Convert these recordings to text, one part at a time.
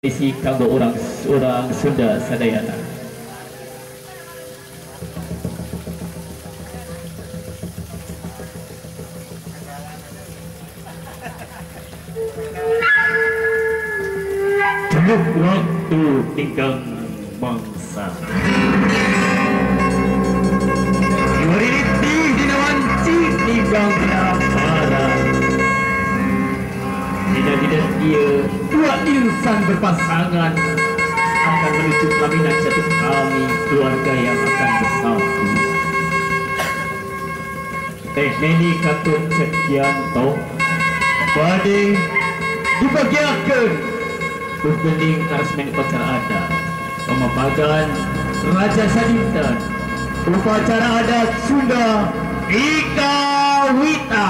Isi kanggo orang Sunda sadayana. Cukup waktu tinggal mangsa. Yuriniti dinawanci tinggal para. Tidak dia dua insan berpasangan akan menuju pelaminan jatuh kami keluarga yang akan bersatu. Teh Neni Katut Sekianto badai dibagiakan bergening karesmen upacara adat pemapagan Raja Sadinten upacara adat Sunda Ika Wita.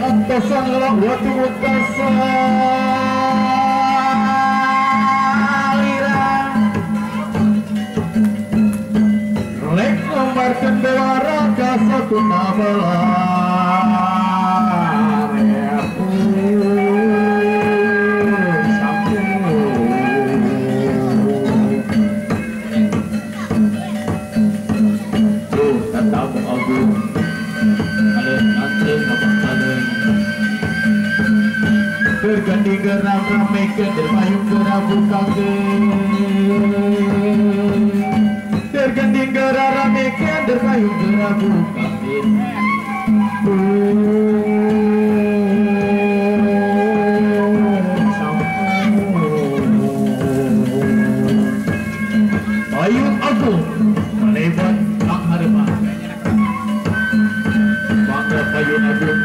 Antosan ngelak waktu mutasalirang Lek nombarkan bewara kasatu nabelar Tuh, tatamu agung Berganding geram ramekan derpayung gerabu kageng Berganding geram ramekan derpayung gerabu kageng Payung agung melebat tak harepan Bangga payung agung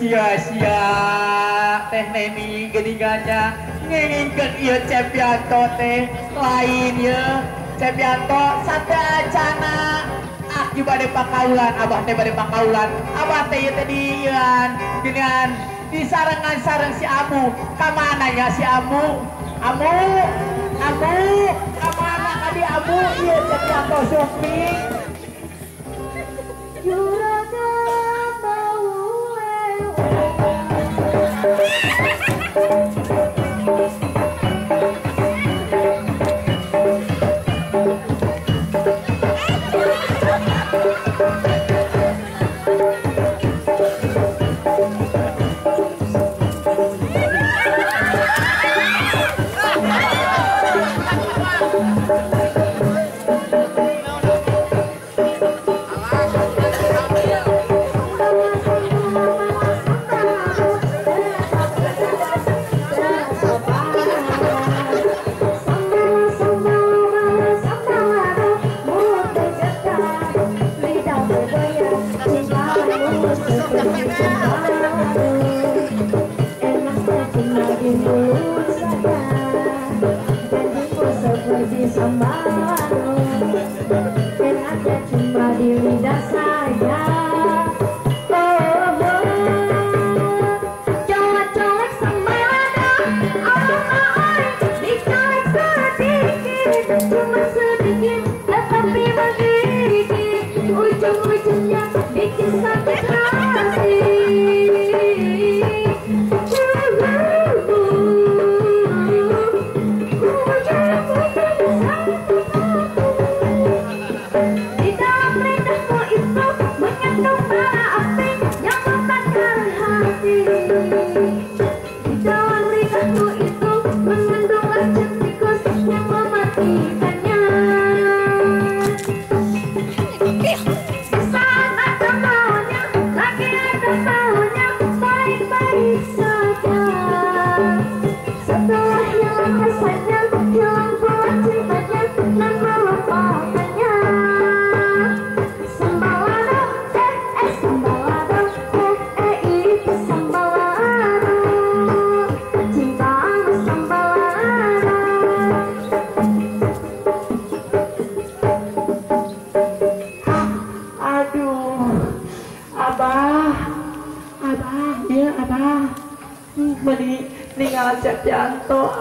sia-sia teh neni geningannya nginginkeun ieu Cepianto teh lain ya Cepianto sadacana aki bade pakaulan abah teh bade pakaulan abah teh ieu teh dieuan geningan di sarengan sareng si Amu kamana ya si Amu kamana kadi Amu ieu Cepianto Suping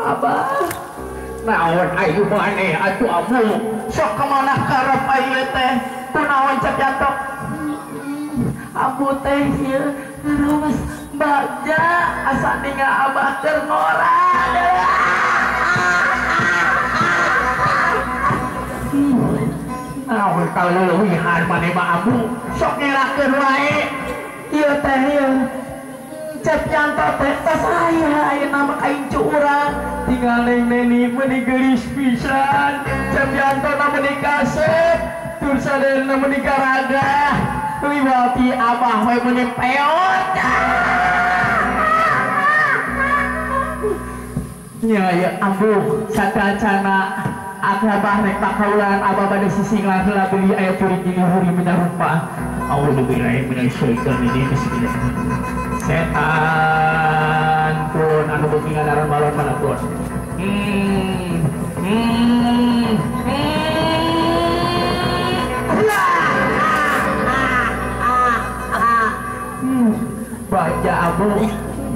Abah. Naon ayu maneh atuh abu. Sok kemana karep ayu teh? Kunaon Capianto? Abu teh ieu ngaraos baja asa ninga Abah keur ngorad. Naon kaleuwihan maneh mah Abu? Sok ngerakeun wae. Ieu teh ieu Capianto teh tos aya nama kaincu urang tinggal neni meuni geulis pisan. Capianto na meuni kasep tur sadayana meuni garaga wiwati Abah we meuni peot. Ya Abu satacana Abah rek pakaulan Abah bade sisinglah heula beli aya curi di luhur minta rupa. A'udzubillahi minasyaitonir rajim. Bismillahirrahmanirrahim. Setan pun anu beuki ngadaran balon mana pun. Baca Abu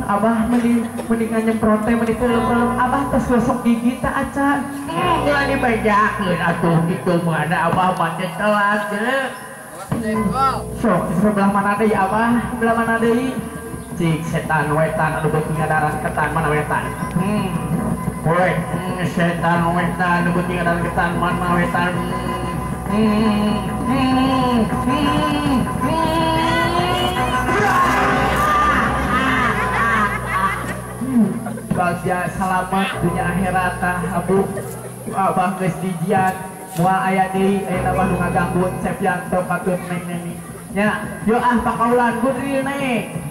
Abah mendingan nyemprot teh meuni kelem-kelem Abah tos gosok gigi teh acan. Ulah dibejakeun atuh kitu mah ada Abah mah telat geus. Sok sebelah mana deui Abah? Sebelah mana deui? Cik setan wetan anu beuki ngadaran ketan mana wetan? Woi, setan wetan anu beuki ngadaran ketan mana wetan? Bagja selamat dunia akhirat Abu. Abah geus dijian moal aya deui aya nu ngaganggu Capianto patut neng nya. Yo pakaulan gudri naik.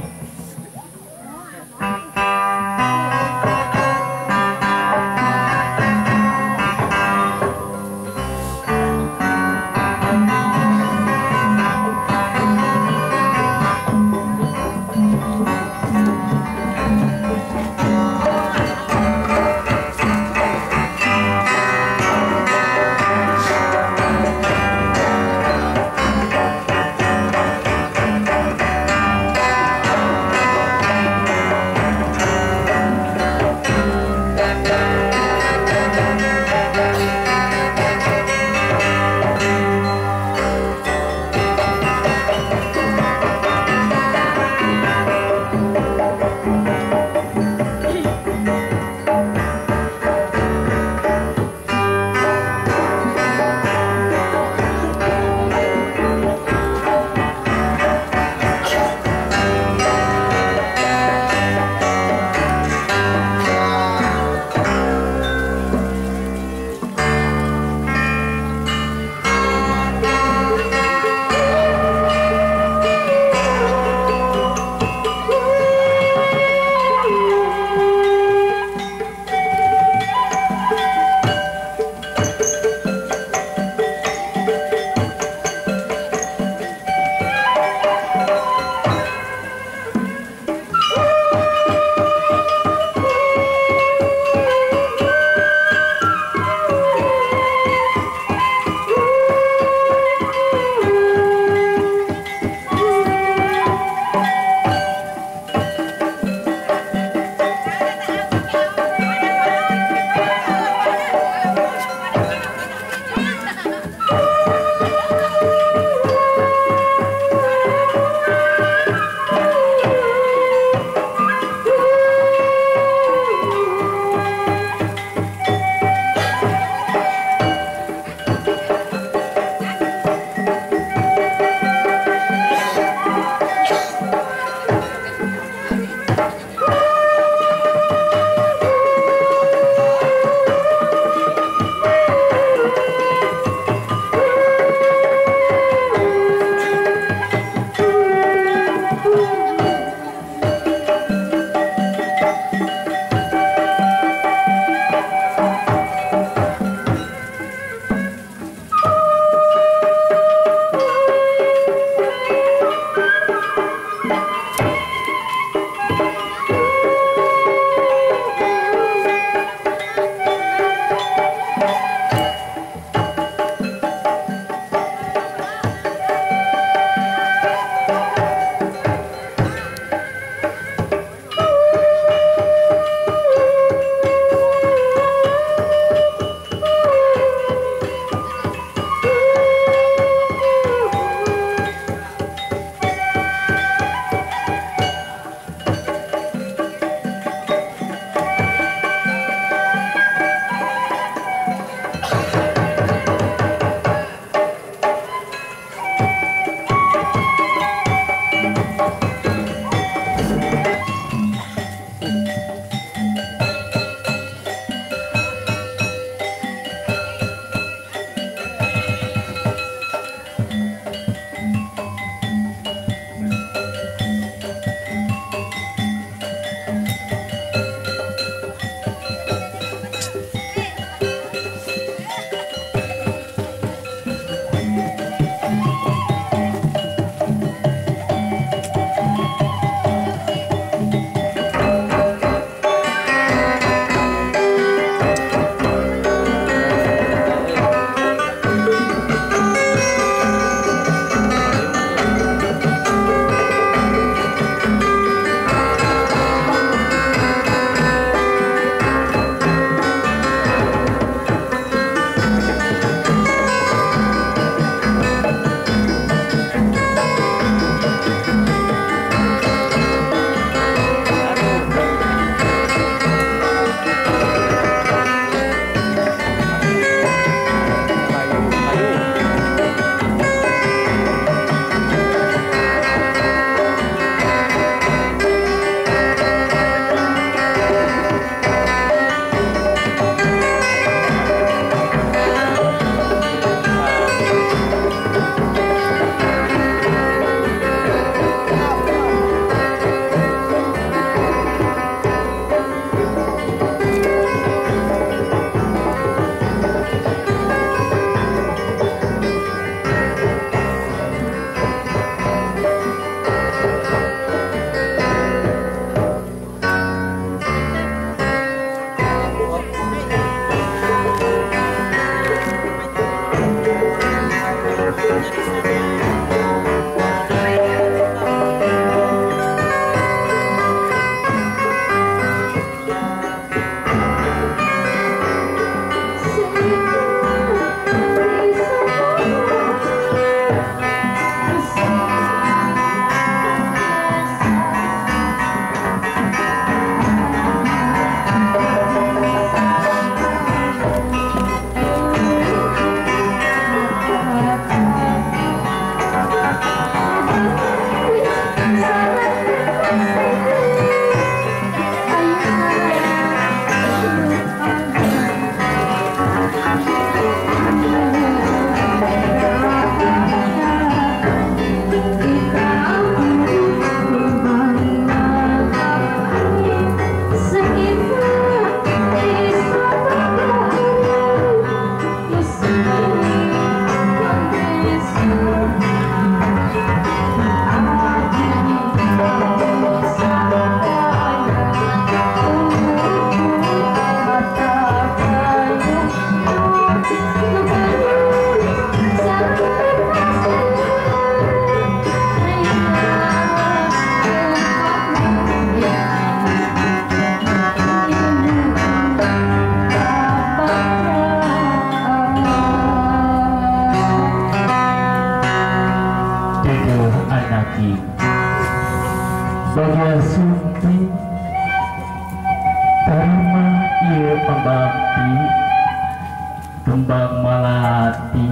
kembang melati.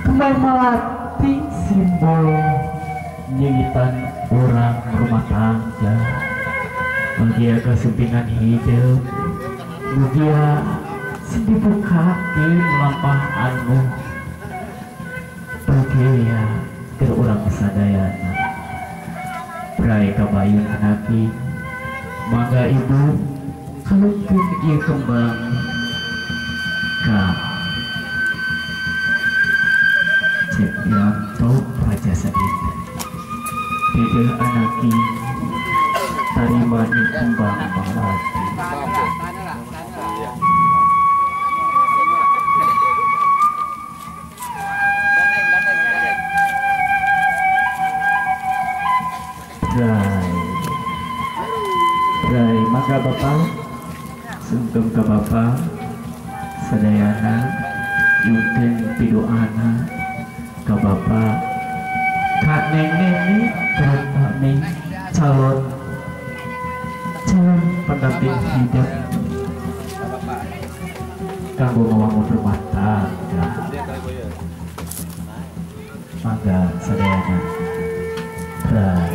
Kembang melati simbol nyigitan orang rumah tangga, bahagia kesempingan hidup, bahagia sedipuk hati melampah anu, bahagia ke orang kesadayana. Prai kabayun nabi, mangga ibu kalungkeun ieu kembang ka Cepyanto Raja Sadinten. Dedeh anaki tarima di kembang melati. Rai maka bapak sungkem ke bapak sadayana yungkeun pidoana ke bapak kak neng terutama calon pendamping hidup kanggo ngawangun rumah tangga. Mangga sadayana Rai